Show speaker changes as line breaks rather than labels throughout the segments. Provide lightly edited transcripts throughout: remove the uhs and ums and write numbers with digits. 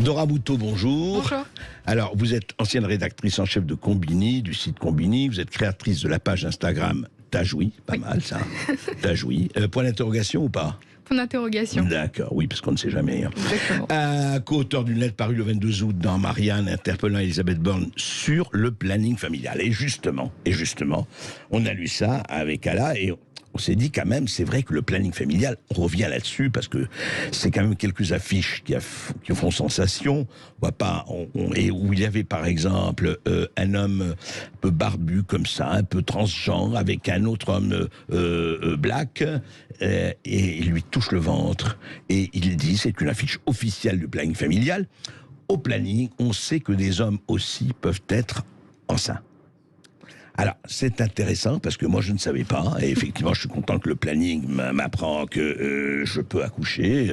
Dora Boutot, bonjour.
Bonjour.
Alors, vous êtes ancienne rédactrice en chef de Combini, du site Combini. Vous êtes créatrice de la page Instagram Tajoui. Pas mal, ça. Tajoui. Point d'interrogation ou pas?
Point d'interrogation.
D'accord, oui, parce qu'on ne sait jamais.
Exactement.
Co-auteur d'une lettre parue le 22 août dans Marianne, interpellant Elisabeth Borne sur le planning familial. Et justement, on a lu ça avec Ala et on s'est dit quand même, c'est vrai que le planning familial, on revient là-dessus parce que c'est quand même quelques affiches qui font sensation. On voit pas, et où il y avait par exemple un homme un peu barbu comme ça, un peu transgenre, avec un autre homme black, et il lui touche le ventre. Et il dit, c'est une affiche officielle du planning familial. Au planning, on sait que des hommes aussi peuvent être enceints. Alors, c'est intéressant parce que moi, je ne savais pas. Et effectivement, je suis content que le planning m'apprend que je peux accoucher.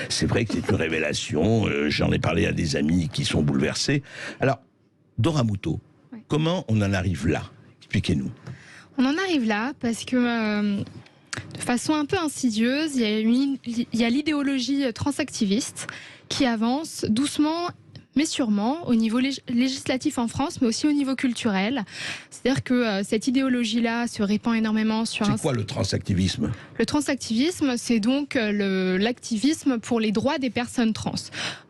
C'est vrai que c'est une révélation. J'en ai parlé à des amis qui sont bouleversés. Alors, Dora Boutot, comment on en arrive là? Expliquez-nous.
On en arrive là parce que, de façon un peu insidieuse, il y a l'idéologie transactiviste qui avance doucement mais sûrement au niveau législatif en France, mais aussi au niveau culturel. C'est-à-dire que cette idéologie-là se répand énormément sur...
C'est quoi le transactivisme?
Le transactivisme, c'est donc l'activisme pour les droits des personnes trans.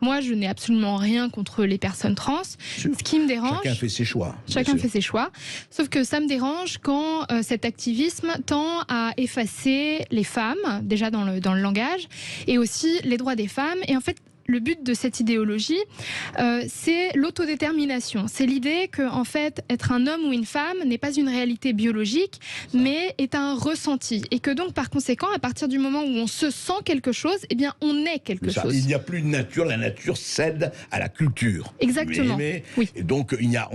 Moi, je n'ai absolument rien contre les personnes trans. Ce qui me dérange...
Chacun fait ses choix.
Chacun fait ses choix. Sauf que ça me dérange quand cet activisme tend à effacer les femmes, déjà dans le langage, et aussi les droits des femmes. Et en fait, le but de cette idéologie, c'est l'autodétermination. C'est l'idée que, en fait, être un homme ou une femme n'est pas une réalité biologique, mais est un ressenti. Et que donc, par conséquent, à partir du moment où on se sent quelque chose, eh bien, on est quelque chose.
Il n'y a plus de nature, la nature cède à la culture.
Exactement.
Oui. Et donc, il n'y a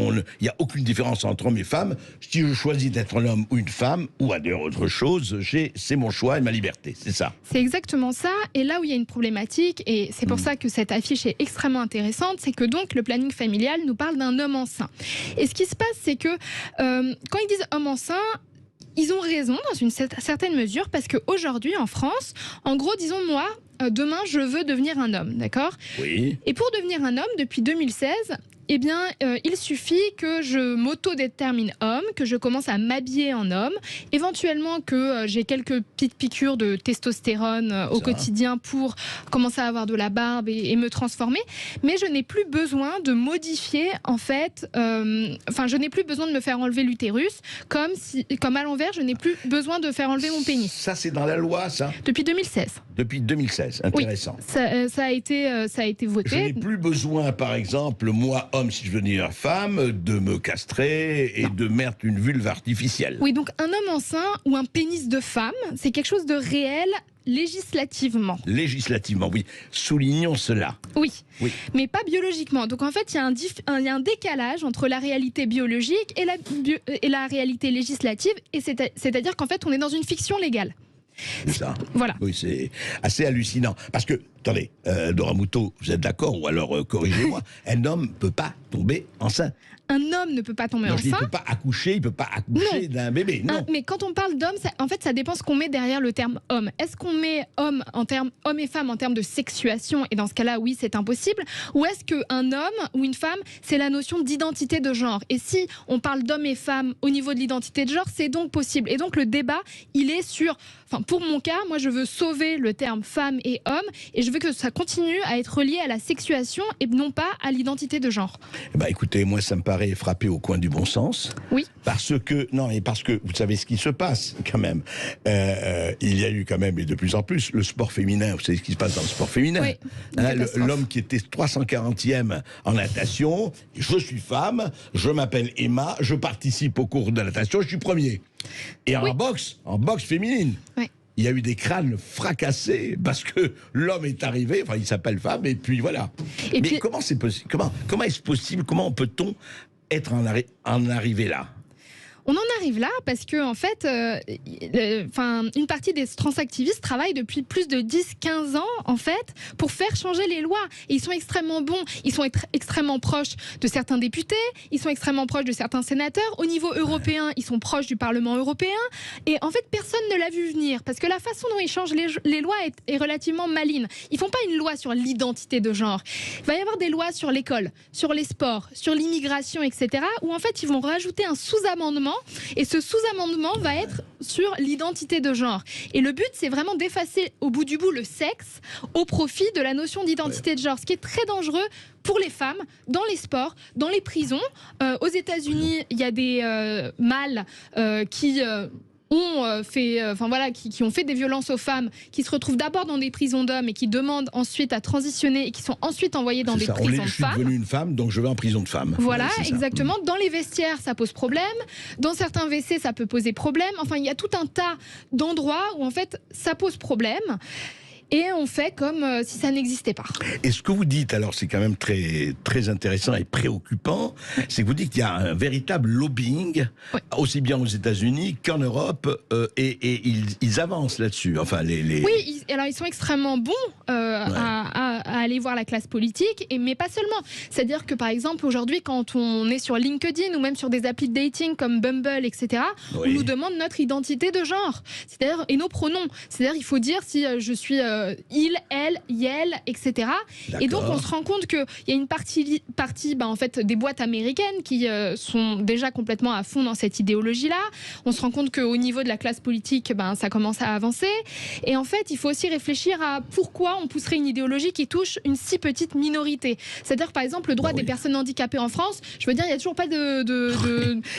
aucune différence entre hommes et femmes. Si je choisis d'être un homme ou une femme, ou à dire autre chose, c'est mon choix et ma liberté. C'est ça.
C'est exactement ça. Et là où il y a une problématique, et c'est pour ça que cette affiche est extrêmement intéressante, c'est que donc le planning familial nous parle d'un homme enceint. Et ce qui se passe, c'est que quand ils disent homme enceint, ils ont raison dans une certaine mesure, parce qu'aujourd'hui en France, en gros, disons moi, demain je veux devenir un homme, d'accord?
Oui.
Et pour devenir un homme, depuis 2016, eh bien, il suffit que je m'auto-détermine homme, que je commence à m'habiller en homme, éventuellement que j'ai quelques petites piqûres de testostérone au quotidien pour commencer à avoir de la barbe et me transformer, mais je n'ai plus besoin de modifier, en fait, je n'ai plus besoin de me faire enlever l'utérus, comme à l'envers, je n'ai plus besoin de faire enlever mon pénis.
Ça, c'est dans la loi, ça?
Depuis 2016.
Depuis 2016, intéressant.
Oui, ça a été voté.
Je n'ai plus besoin, par exemple, moi, homme, si je veux devenir femme, de me castrer et de mettre une vulve artificielle.
Oui, donc un homme enceint ou un pénis de femme, c'est quelque chose de réel législativement.
Législativement, oui. Soulignons cela.
Oui, mais pas biologiquement. Donc en fait, il y a un décalage entre la réalité biologique et la réalité législative, et c'est-à-dire qu'en fait, on est dans une fiction légale.
C'est ça.
Voilà.
Oui, c'est assez hallucinant. Parce que, attendez, Dora Boutot, vous êtes d'accord? Ou alors, corrigez-moi, un homme ne peut pas tomber enceint.
Un homme ne peut pas tomber enceint.
Il ne peut pas accoucher, d'un bébé, non.
Mais quand on parle d'homme, en fait, ça dépend ce qu'on met derrière le terme homme. Est-ce qu'on met homme et femme en termes de sexuation, et dans ce cas-là, oui, c'est impossible, ou est-ce qu'un homme ou une femme, c'est la notion d'identité de genre? Et si on parle d'homme et femme au niveau de l'identité de genre, c'est donc possible. Et donc le débat, il est sur... pour mon cas, moi, je veux sauver le terme femme et homme, et je veux que ça continue à être relié à la sexuation et non pas à l'identité de genre.
Bah écoutez, moi, ça me paraît frappé au coin du bon sens.
Oui.
Parce que vous savez ce qui se passe quand même. Il y a eu quand même, et de plus en plus, le sport féminin. Vous savez ce qui se passe dans le sport féminin?
Oui.
L'homme qui était 340e en natation, je suis femme, je m'appelle Emma, je participe au cours de natation, je suis premier. Et en boxe féminine. Oui. Il y a eu des crânes fracassés parce que l'homme est arrivé, enfin il s'appelle femme, et puis voilà. Mais comment c'est possible? Comment est-ce possible? Comment peut-on être en arrivé là?
On en arrive là parce que en fait, une partie des transactivistes travaillent depuis plus de 10-15 ans en fait pour faire changer les lois. Et ils sont extrêmement bons, ils sont extrêmement proches de certains députés, ils sont extrêmement proches de certains sénateurs. Au niveau européen, ils sont proches du Parlement européen. Et en fait, personne ne l'a vu venir parce que la façon dont ils changent les lois est relativement maligne. Ils font pas une loi sur l'identité de genre. Il va y avoir des lois sur l'école, sur les sports, sur l'immigration, etc. où en fait, ils vont rajouter un sous-amendement. Et ce sous-amendement va être sur l'identité de genre. Et le but, c'est vraiment d'effacer au bout du bout le sexe au profit de la notion d'identité de genre, ce qui est très dangereux pour les femmes, dans les sports, dans les prisons. Aux États-Unis, il y a des mâles qui ont fait des violences aux femmes, qui se retrouvent d'abord dans des prisons d'hommes et qui demandent ensuite à transitionner et qui sont ensuite envoyés dans des prisons de femmes.
Je suis devenue une femme, donc je vais en prison de femmes.
Voilà, exactement. Dans les vestiaires, ça pose problème. Dans certains WC, ça peut poser problème. Enfin, il y a tout un tas d'endroits où en fait, ça pose problème. Et on fait comme si ça n'existait pas.
Et ce que vous dites, alors c'est quand même très, très intéressant et préoccupant, c'est que vous dites qu'il y a un véritable lobbying, aussi bien aux États-Unis qu'en Europe, et ils avancent là-dessus. Enfin,
Oui, alors ils sont extrêmement bons à aller voir la classe politique, mais pas seulement. C'est-à-dire que par exemple, aujourd'hui, quand on est sur LinkedIn ou même sur des applis de dating comme Bumble, etc., on nous demande notre identité de genre, c'est-à-dire, et nos pronoms. C'est-à-dire, il faut dire si je suis il, elle, yel, etc. Et donc on se rend compte qu'il y a une partie en fait, des boîtes américaines qui sont déjà complètement à fond dans cette idéologie-là. On se rend compte qu'au niveau de la classe politique, ça commence à avancer. Et en fait, il faut aussi réfléchir à pourquoi on pousserait une idéologie qui touche une si petite minorité. C'est-à-dire, par exemple, le droit des personnes handicapées en France. Je veux dire, il n'y a toujours pas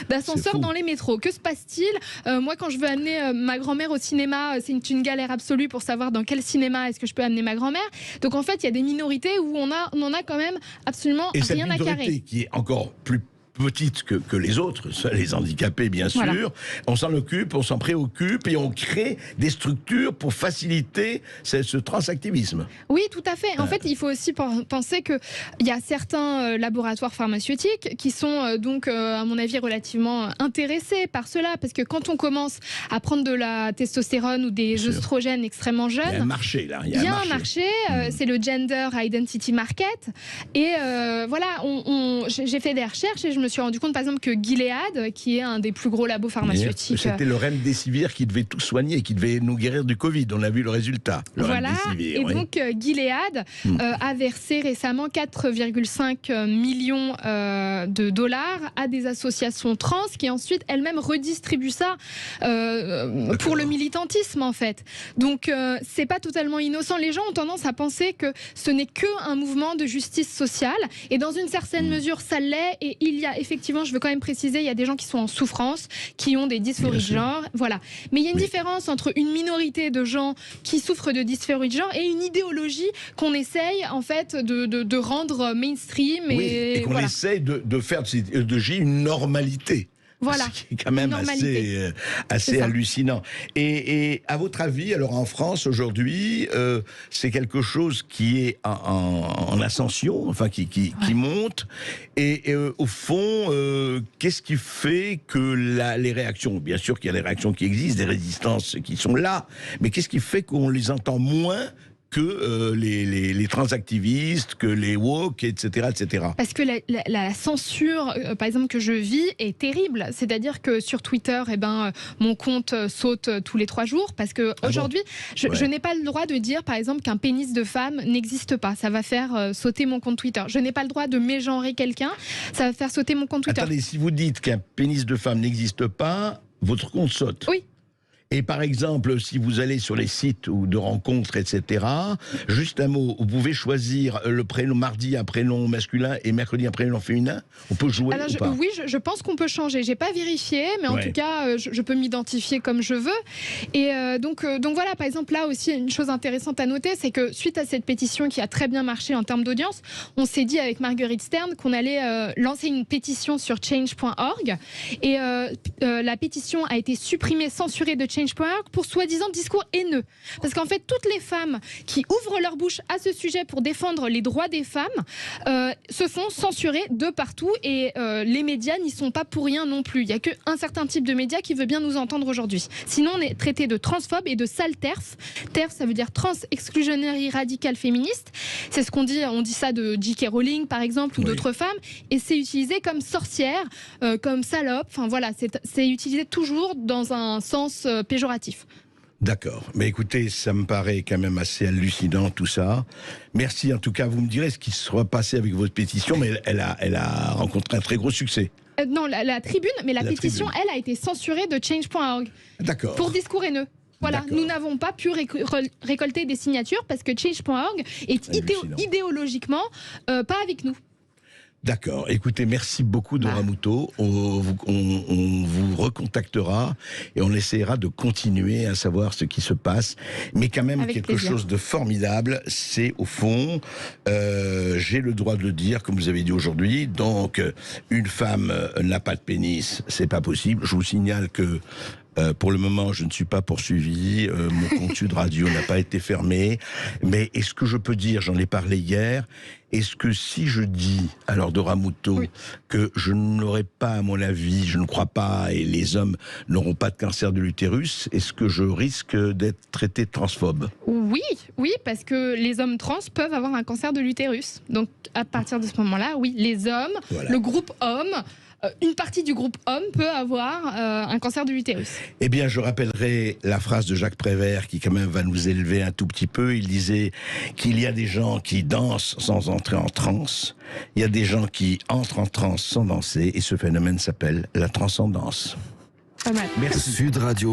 d'ascenseur dans les métros. Que se passe-t-il? Moi, quand je veux amener ma grand-mère au cinéma, c'est une galère absolue pour savoir dans quel cinéma est-ce que je peux amener ma grand-mère. Donc en fait, il y a des minorités où on en a quand même absolument rien à carrer. Et cette minorité
qui est encore plus petite que les autres, les handicapés bien sûr, on s'en occupe, on s'en préoccupe et on crée des structures pour faciliter ce transactivisme.
Oui, tout à fait. En fait, il faut aussi penser qu'il y a certains laboratoires pharmaceutiques qui sont donc, à mon avis, relativement intéressés par cela, parce que quand on commence à prendre de la testostérone ou des œstrogènes extrêmement jeunes, il y a
un marché là.
Il y a un marché, c'est le Gender Identity Market. Et voilà, j'ai fait des recherches et je me suis rendu compte, par exemple, que Gilead, qui est un des plus gros labos pharmaceutiques...
C'était le remdesivir qui devait tout soigner, qui devait nous guérir du Covid. On a vu le résultat.
Voilà, et donc Gilead a versé récemment 4,5 millions de dollars à des associations trans qui ensuite elles-mêmes redistribuent ça pour le militantisme, en fait. Donc, c'est pas totalement innocent. Les gens ont tendance à penser que ce n'est qu'un mouvement de justice sociale, et dans une certaine mesure, ça l'est, et il y a effectivement, je veux quand même préciser, il y a des gens qui sont en souffrance, qui ont des dysphories de genre, voilà. Mais il y a une différence entre une minorité de gens qui souffrent de dysphorie de genre et une idéologie qu'on essaye, en fait, de rendre mainstream. Et
qu'on essaye de faire de cette idéologie une normalité.
Voilà.
Ce qui est quand même assez hallucinant. Et à votre avis, alors en France aujourd'hui, c'est quelque chose qui est en ascension, enfin qui monte. Et au fond, qu'est-ce qui fait que les réactions, bien sûr qu'il y a des réactions qui existent, des résistances qui sont là, mais qu'est-ce qui fait qu'on les entend moins que les transactivistes, que les woke, etc., etc.
Parce que la censure, par exemple, que je vis est terrible. C'est-à-dire que sur Twitter, mon compte saute tous les 3 jours, parce que aujourd'hui, je n'ai pas le droit de dire, par exemple, qu'un pénis de femme n'existe pas. Ça va faire sauter mon compte Twitter. Je n'ai pas le droit de mégenrer quelqu'un. Ça va faire sauter mon compte Twitter.
Attendez, si vous dites qu'un pénis de femme n'existe pas, votre compte saute.
Oui.
Et par exemple, si vous allez sur les sites ou de rencontres, etc., juste un mot, vous pouvez choisir le prénom mardi, un prénom masculin, et mercredi, un prénom féminin. On peut jouer.
Alors,
ou pas
oui, je pense qu'on peut changer. J'ai pas vérifié, mais en tout cas, je peux m'identifier comme je veux. Et donc voilà, par exemple, là aussi, une chose intéressante à noter, c'est que suite à cette pétition qui a très bien marché en termes d'audience, on s'est dit avec Marguerite Stern qu'on allait lancer une pétition sur change.org. Et la pétition a été supprimée, censurée de Change.org pour soi-disant discours haineux. Parce qu'en fait, toutes les femmes qui ouvrent leur bouche à ce sujet pour défendre les droits des femmes se font censurer de partout et les médias n'y sont pas pour rien non plus. Il n'y a qu'un certain type de médias qui veut bien nous entendre aujourd'hui. Sinon, on est traité de transphobes et de sale TERF. TERF, ça veut dire trans-exclusionary radical féministe. C'est ce qu'on dit. On dit ça de J.K. Rowling, par exemple, ou d'autres femmes. Et c'est utilisé comme sorcière, comme salope. Enfin voilà, c'est utilisé toujours dans un sens péjoratif.
D'accord. Mais écoutez, ça me paraît quand même assez hallucinant tout ça. Merci en tout cas. Vous me direz ce qui sera passé avec votre pétition, mais elle a rencontré un très gros succès.
Non, la tribune, mais la pétition, elle a été censurée de Change.org.
D'accord.
Pour discours haineux. Voilà, nous n'avons pas pu récolter des signatures parce que Change.org est idéologiquement pas avec nous.
D'accord. Écoutez, merci beaucoup Dora Muto. On vous recontactera et on essaiera de continuer à savoir ce qui se passe. Mais quand même, quelque chose de formidable, c'est au fond, j'ai le droit de le dire, comme vous avez dit aujourd'hui, donc une femme n'a pas de pénis, c'est pas possible. Je vous signale que pour le moment, je ne suis pas poursuivi. Mon compte Sud Radio n'a pas été fermé. Mais est-ce que je peux dire, j'en ai parlé hier, est-ce que si je dis, alors Dora Muto, que je n'aurai pas, à mon avis, je ne crois pas, et les hommes n'auront pas de cancer de l'utérus, est-ce que je risque d'être traité de transphobe ?
Oui, parce que les hommes trans peuvent avoir un cancer de l'utérus. Donc à partir de ce moment-là, oui, les hommes, le groupe homme, une partie du groupe homme peut avoir un cancer de l'utérus.
Eh bien, je rappellerai la phrase de Jacques Prévert qui quand même va nous élever un tout petit peu. Il disait qu'il y a des gens qui dansent sans entrer en transe. Il y a des gens qui entrent en transe sans danser. Et ce phénomène s'appelle la transcendance.
Pas mal.
Merci.
Sud Radio.